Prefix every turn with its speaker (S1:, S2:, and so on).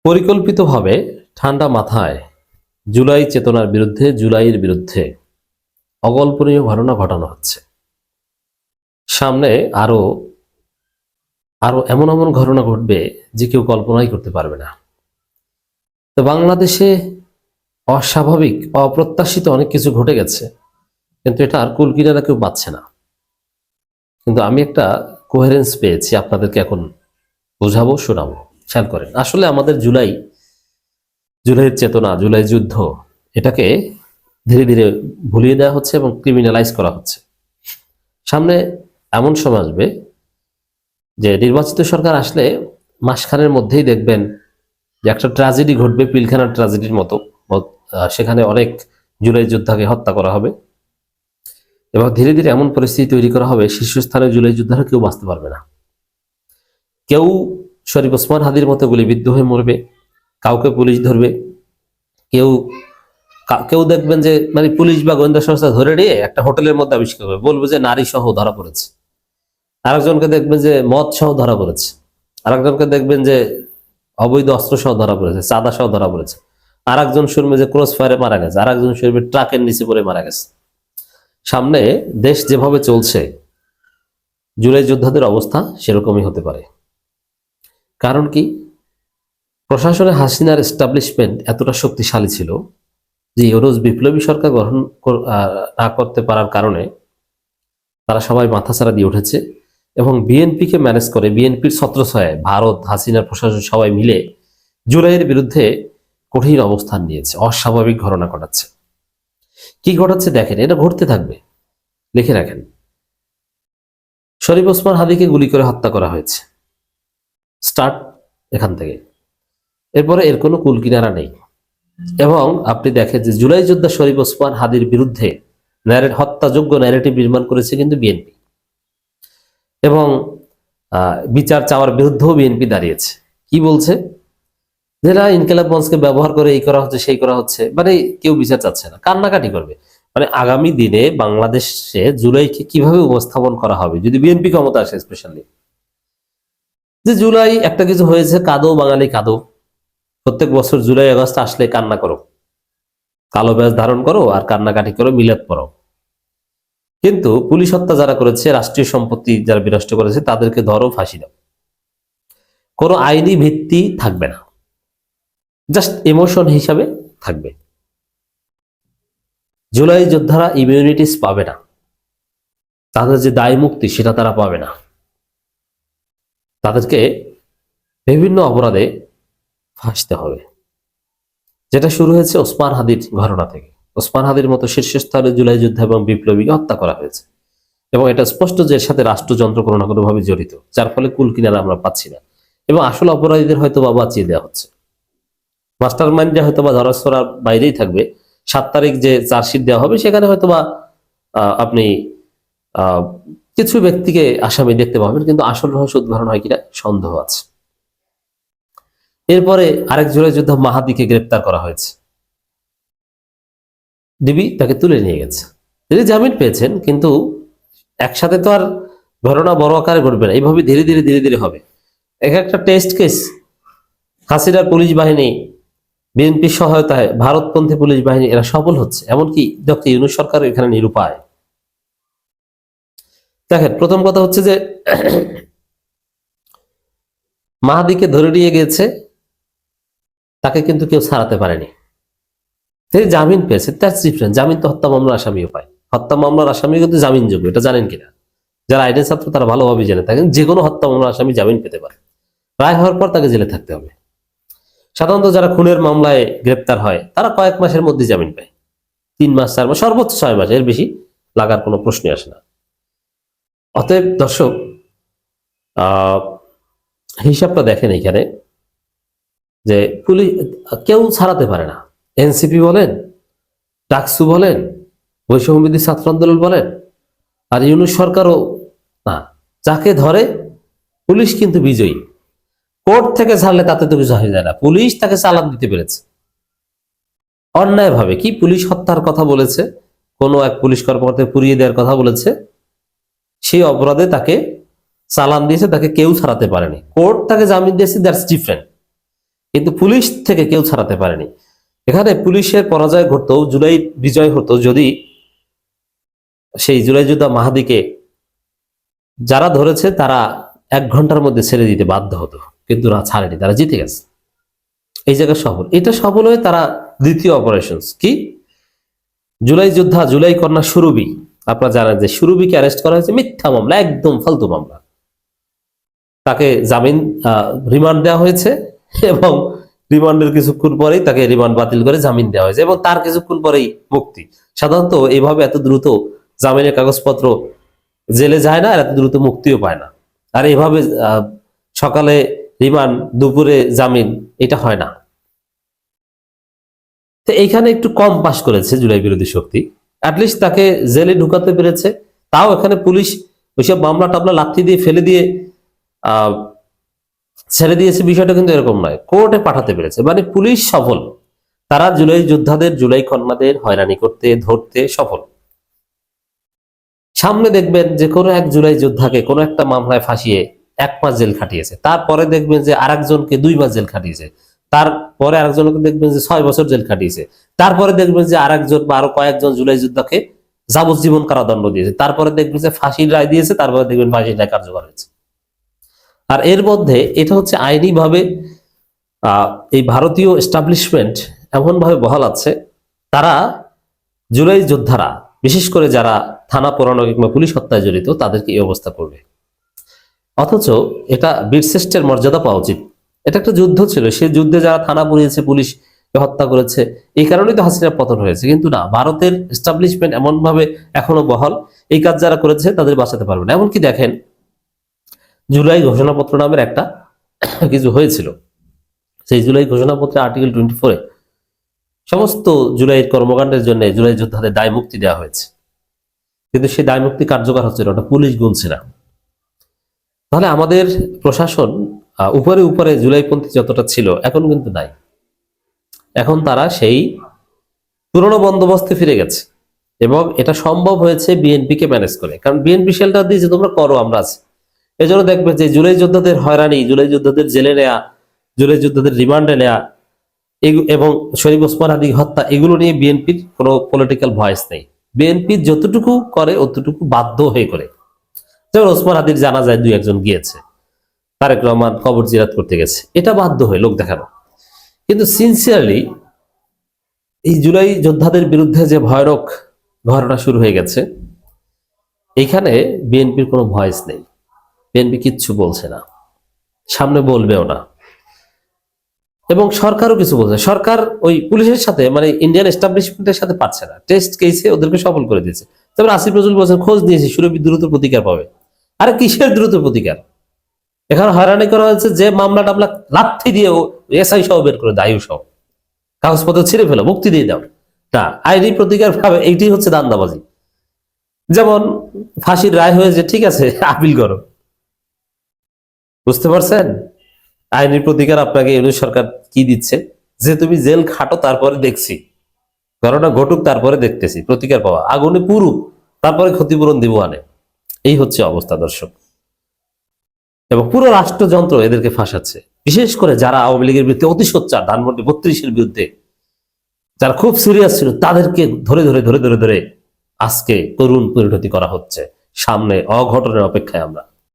S1: পরিকল্পিতভাবে ঠান্ডা মাথায় জুলাই চেতনার বিরুদ্ধে, জুলাইয়ের বিরুদ্ধে অকল্পনীয় ঘটনা ঘটানো হচ্ছে। সামনে আরো আরো এমন এমন ঘটনা ঘটবে যে কেউ কল্পনাই করতে পারবে না। তো বাংলাদেশে অস্বাভাবিক, অপ্রত্যাশিত অনেক কিছু ঘটে গেছে, কিন্তু এটা আর কুল কিনারা কেউ পাচ্ছে না। কিন্তু আমি একটা কোহেরেন্স পেয়েছি, আপনাদেরকে এখন বোঝাবো, শোনাবো। খেয়াল করেন, আসলে আমাদের জুলাইয়ের চেতনা, জুলাই যুদ্ধ, এটাকে ধীরে ধীরে ভুলিয়ে দেওয়া হচ্ছে এবং ক্রিমিনালাইজ করা হচ্ছে। সামনে এমন সময় আসবে যে নির্বাচিত সরকার আসলে মাসখানের মধ্যেই দেখবেন যে একটা ট্র্যাজেডি ঘটবে, পিলখানার ট্র্যাজেডির মতো। সেখানে অনেক জুলাই যোদ্ধাকে হত্যা করা হবে এবং ধীরে ধীরে এমন পরিস্থিতি তৈরি করা হবে, শীর্ষস্থানে জুলাই যোদ্ধারা কেউ বাঁচতে পারবে না। কেউ শরীফ ওসমান হাদির মতো গুলিবিদ্ধ হয়ে মরবে, কাউকে পুলিশ ধরবে, কেউ কেউ দেখবেন যে মানে পুলিশ বা গোয়েন্দা সংস্থা ধরে নিয়ে একটা হোটেলের মধ্যে আবিষ্কার করবে, বলবে যে নারী সহ ধরা পড়েছে। আরেকজনকে দেখবেন যে মদ সহ ধরা পড়েছে, আরেকজনকে দেখবেন যে অবৈধ অস্ত্র সহ ধরা পড়েছে, চাঁদা সহ ধরা পড়েছে, আরেকজন শুনবে যে ক্রস ফায়ারে মারা গেছে, আরেকজন শুনবে ট্রাকের নিচে পড়ে মারা গেছে। সামনে দেশ যেভাবে চলছে, জুলাই যোদ্ধাদের অবস্থা সেরকমই হতে পারে। কারণ কি, প্রশাসনে হাসিনার এস্টাবলিশমেন্ট এতটা শক্তিশালী ছিল যে ইউরোজ বিপ্লবী সরকার গঠন না করতে পারার কারণে তারা সবাই মাথাচাড়া দিয়ে উঠেছে এবং বিএনপিকে ম্যানেজ করে, বিএনপির ছত্রছায়ায় ভারত, হাসিনার প্রশাসন সবাই মিলে জুলাইয়ের বিরুদ্ধে কঠিন অবস্থান নিয়েছে, অস্বাভাবিক ঘটনা ঘটাচ্ছে। কি ঘটাচ্ছে দেখেন, এটা ঘটতে থাকবে, লিখে রাখেন। শরীফ ওসমান হাদিকে গুলি করে হত্যা করা হয়েছে, স্টার্ট এখান থেকে। এরপরে এর কোনো কুল কিনারা নেই এবং আপনি দেখেন যে জুলাই যোদ্ধা শরীফ ওসমান হাদির বিরুদ্ধে হত্যাযোগ্য ন্যারেটিভ নির্মাণ করেছে কিন্তু বিএনপি, এবং বিচার চাওয়ার বিরুদ্ধেও বিএনপি দাঁড়িয়েছে। কি বলছে যে না, ইনকিলাব মঞ্চকে ব্যবহার করে এই করা হচ্ছে, সেই করা হচ্ছে, মানে কেউ বিচার চাচ্ছে না, কান্নাকাটি করবে। মানে আগামী দিনে বাংলাদেশে জুলাইকে কিভাবে উপস্থাপন করা হবে যদি বিএনপি ক্ষমতা আসে, স্পেশালি যে জুলাই একটা কিছু হয়েছে, কাঁদো বাঙালি কাঁদো, প্রত্যেক বছর জুলাই আগস্ট আসলে কান্না করো, কালো ব্যাজ ধারণ করো আর কান্নাকাটি করো, মিলাদ পড়ো। কিন্তু পুলিশ হত্যা যারা করেছে, রাষ্ট্রীয় সম্পত্তি যারা বিনষ্ট করেছে, তাদেরকে ধরো, ফাঁসি দাও, কোনো আইনি ভিত্তি থাকবে না, জাস্ট ইমোশন হিসাবে থাকবে। জুলাই যোদ্ধারা ইমিউনিটিস পাবে না, তাদের যে দায় মুক্তি সেটা তারা পাবে না। তাদেরকে বিভিন্ন অপরাধে ফাঁসতে হবে, যেটা শুরু হয়েছে ওসমান হাদির ঘটনা থেকে। ওসমান হাদির মতো শীর্ষস্থানে জুলাই যোদ্ধা এবং বিপ্লবীকে হত্যা করা হয়েছে এবং এটা স্পষ্ট যে এর সাথে রাষ্ট্রযন্ত্র কোনো না কোনোভাবে জড়িত, যার ফলে কুল কিনারা আমরা পাচ্ছি না এবং আসল অপরাধীদের হয়তো বা বাঁচিয়ে দেওয়া হচ্ছে। মাস্টার মাইন্ডে হয়তো বা ধরাছোড়ার বাইরেই থাকবে। 7 তারিখ যে চার্জশিট দেওয়া হবে সেখানে হয়তো বা আপনি কিছু ব্যক্তিকে আসামি দেখতে পাবেন, কিন্তু আসল রহস্য উদ্ঘাটন হয় কিনা সন্দেহ আছে। এরপরে আরেক জুলাই যোদ্ধা মাহাদিকে গ্রেপ্তার করা হয়েছে, ডিবি তাকে তুলে নিয়ে গেছে, তিনি জামিন পেয়েছেন, কিন্তু একসাথে তো আর ঘটনা বড় আকারে ঘটবে না, এইভাবে ধীরে ধীরে ধীরে ধীরে হবে। এক একটা টেস্ট কেস হাসিনার পুলিশ বাহিনী, বিএনপির সহায়তায় ভারতপন্থী পুলিশ বাহিনী, এরা সফল হচ্ছে, এমনকি ডক্টর ইউনূস সরকার এখানে নিরুপায়। দেখেন, প্রথম কথা হচ্ছে যে মাহাদিকে ধরে নিয়ে গেছে, তাকে কিন্তু কেউ ছাড়াতে পারেনি, তিনি জামিন পেয়েছে, তার ডিফারেন্ট। জামিন তো হত্যা মামলার আসামিও পায়, হত্যা মামলার আসামি কিন্তু জামিনযোগ্য, এটা জানেন কিনা? যারা আইনের ছাত্র তারা ভালোভাবে জেনে থাকেন, যে কোনো হত্যা মামলার আসামি জামিন পেতে পারে, রায় হওয়ার পর তাকে জেলে থাকতে হবে। সাধারণত যারা খুনের মামলায় গ্রেপ্তার হয় তারা কয়েক মাসের মধ্যে জামিন পায়, 3 মাস 4 মাস, সর্বোচ্চ 6 মাস, এর বেশি লাগার কোনো প্রশ্নই আসে না। অতএব দর্শক, হিসাবটা দেখেন এখানে, যে পুলিশ কেউ ছাড়াতে পারে না। এনসিপি বলেন, ডাকসু বলেন, বৈষম্যবিরোধী ছাত্র আন্দোলন বলেন, আর ইউনূস সরকারও না, যাকে ধরে পুলিশ কিন্তু বিজয়ী। কোর্ট থেকে ছাড়লে তাতে তো কিছু হয়ে যায় না, পুলিশ তাকে চালান দিতে পেরেছে অন্যায় ভাবে। কি পুলিশ হত্যার কথা বলেছে, কোনো এক পুলিশ কর্মকর্তাকে পুড়িয়ে দেওয়ার কথা বলেছে, সেই অপরাধে তাকে চালান দিয়েছে, তাকে কেউ ছাড়াতে পারেনি, কোর্ট তাকে জামিন দিয়েছে, দ্যাটস ডিফারেন্ট। কিন্তু পুলিশ থেকে কেউ ছাড়াতে পারেনি। এখানে পুলিশের পরাজয় ঘটতো, জুলাই বিজয় হতো যদি সেই জুলাই যোদ্ধা মাহাদিকে যারা ধরেছে তারা 1 ঘন্টার মধ্যে ছেড়ে দিতে বাধ্য হতো, কিন্তু না, ছাড়েনি, তারা জিতে গেছে। এই জায়গায় সফল, এটা সফল হয়ে তারা দ্বিতীয় অপারেশন কি, জুলাই যোদ্ধা জুলাই কন্যা সুরভি, আপনারা জানেন যে সুরভিকে অ্যারেস্ট করা হয়েছে মিথ্যা মামলা, একদম ফালতু মামলা। তাকে জামিন রিমান্ড দেওয়া হয়েছে এবং রিমান্ডের কিছুক্ষণ পরেই তাকে রিমান্ড বাতিল করে জামিন দেওয়া হয়েছে এবং তার কিছুক্ষণ পরেই মুক্তি। সাধারণত এইভাবে এত দ্রুত জামিনের কাগজপত্র জেলে যায় না, আর এত দ্রুত মুক্তিও পায় না। আর এভাবে সকালে রিমান্ড, দুপুরে জামিন, এটা হয় না। তো এইখানে একটু কম পাশ করেছে জুলাই বিরোধী শক্তি, অ্যাটলিস্ট তাকে জেলে ঢুকাতে পেরেছে। তাও এখানে পুলিশ ওইসব মামলা টামলা লাথি দিয়ে ফেলে দিয়ে ছেড়ে দিয়েছে, বিষয়টা কিন্তু এরকম নয়, কোর্টে পাঠাতে পেরেছে। মানে পুলিশ সফল, তারা জুলাই যোদ্ধাদের জুলাই কন্যাদের হয়রানি করতে ধরতে সফল। সামনে দেখবেন যে কোনো এক জুলাই যোদ্ধাকে কোনো একটা মামলায় ফাঁসিয়ে 1 মাস জেল খাটিয়েছে, তারপরে দেখবেন যে আরেকজনকে 2 মাস জেল খাটিয়েছে, তারপরে আরেকজনকে দেখবেন যে 6 বছর জেল খাটিয়েছে, তারপরে দেখবেন যে আরেকজন বা আরো কয়েকজন জুলাই যোদ্ধাকে যাবজ্জীবন কারাদণ্ড দিয়েছে, তারপরে দেখবেন যে ফাঁসির রায় দিয়েছে, তারপরে দেখবেন ফাঁসির রায় কার্যকর হয়েছে। আর এর মধ্যে এটা হচ্ছে আইনি ভাবে এই ভারতীয় এস্টাবলিশমেন্ট এমন ভাবে বহাল আছে, তারা জুলাই যোদ্ধারা বিশেষ করে যারা থানা পোড়ানো কিংবা পুলিশ হত্যায় জড়িত তাদেরকে এই অবস্থা করবে। অথচ এটা বীরশ্রেষ্ঠের মর্যাদা পাওয়া উচিত। এটা একটা যুদ্ধ ছিল, সেই যুদ্ধে যারা থানা পুড়িয়েছে, পুলিশ হত্যা করেছে, এই কারণেই তো হাসিনার পতন হয়েছে। কিন্তু না, ভারতের এস্টাবলিশমেন্ট এমন ভাবে এখনো বহাল, এই কাজ যারা করেছে তাদের বাঁচাতে পারবে না। এমনকি দেখেন, জুলাই ঘোষণাপত্র নামের একটা কিছু হয়েছিল, সেই জুলাই ঘোষণাপত্রে আর্টিকেল 24-এ সমস্ত জুলাইয়ের কর্মকাণ্ডের জন্য জুলাই যোদ্ধাদের দায় মুক্তি দেওয়া হয়েছে, কিন্তু সেই দায় মুক্তি কার্যকর হচ্ছে না, ওটা পুলিশ গুনছে না। তাহলে আমাদের প্রশাসন উপরে উপরে জুলাইপন্থী যতটা ছিল এখন কিন্তু নাই, এখন তারা সেই পুরনো বন্দোবস্তে ফিরে গেছে। এবং এটা সম্ভব হয়েছে বিএনপিকে ম্যানেজ করে, কারণ বিএনপি শেল্টার দিয়ে যে তোমরা করো, আমরা আছি। এই জন্য দেখবে যে জুলাই যোদ্ধাদের হয়রানি, জুলাই যোদ্ধাদের জেলে নেয়া, জুলাই যোদ্ধাদের রিমান্ডে নেয়া এবং শরীফ ওসমান হাদি হত্যা, এগুলো নিয়ে বিএনপির কোনো পলিটিক্যাল ভয়েস নেই। বিএনপি যতটুকু করে অতটুকু বাধ্য হয়ে করে। যেমন ওসমান হাদির জানাজায় 2-1 গিয়েছে, তারেক রহমান কবর জিয়ারত করতে গেছে, এটা বাধ্য হয়ে লোক দেখানো। কিন্তু সিনসিয়ারলি এই জুলাই যোদ্ধাদের বিরুদ্ধে যে ভয়ানক ঘটনা শুরু হয়ে গেছে, এখানে বিএনপির কোনো ভয়েস নেই, বিএনপি কিচ্ছু বলছে না, সামনে বলবেও না। এবং সরকারও কিছু বলছে, সরকার ওই পুলিশের সাথে মানে ইন্ডিয়ান এস্টাবলিশমেন্টের সাথে পারছে না, টেস্ট কেসে ওদেরকে সফল করে দিয়েছে। তারপর আসিফ নজরুল বলছেন খোঁজ নিয়েছি, সুরভি দ্রুত প্রতিকার পাবে। আরে কিসের দ্রুত প্রতিকার? এখানে হয়রানি করা হয়েছে, যে মামলা টামলা লাথি দিয়ে এসআই সহ বের করে দায়ু সহ কাগজপত্র ছিঁড়ে ফেলো, মুক্তি দিয়ে দাও, না আইনি প্রতিকার পাবে, এইটি হচ্ছে দান্দাবাজি। যেমন ফাঁসির রায় হয়েছে, ঠিক আছে, আপিল করো। বুঝতে পারছেন আইনি প্রতিকার আপনাকে ইউনিট সরকার কি দিচ্ছে? যে তুমি জেল খাটো, তারপরে দেখছি, ঘটনা ঘটুক, তারপরে দেখতেছি প্রতিকার পাওয়া, আগুনে পুরুক, তারপরে ক্ষতিপূরণ দিব আনে। এই হচ্ছে অবস্থা দর্শক। এবং পুরো রাষ্ট্রযন্ত্র এদেরকে ফাঁসাচ্ছে, বিশেষ করে যারা আওয়ামী লীগের বিরুদ্ধে অতি সোচ্চার, ধানমন্ডি 32-এর বিরুদ্ধে যারা খুব সিরিয়াস ছিল, তাদেরকে ধরে ধরে ধরে ধরে ধরে আজকে করুণ পরিণতি করা হচ্ছে। সামনে অঘটনের অপেক্ষায় আমরা।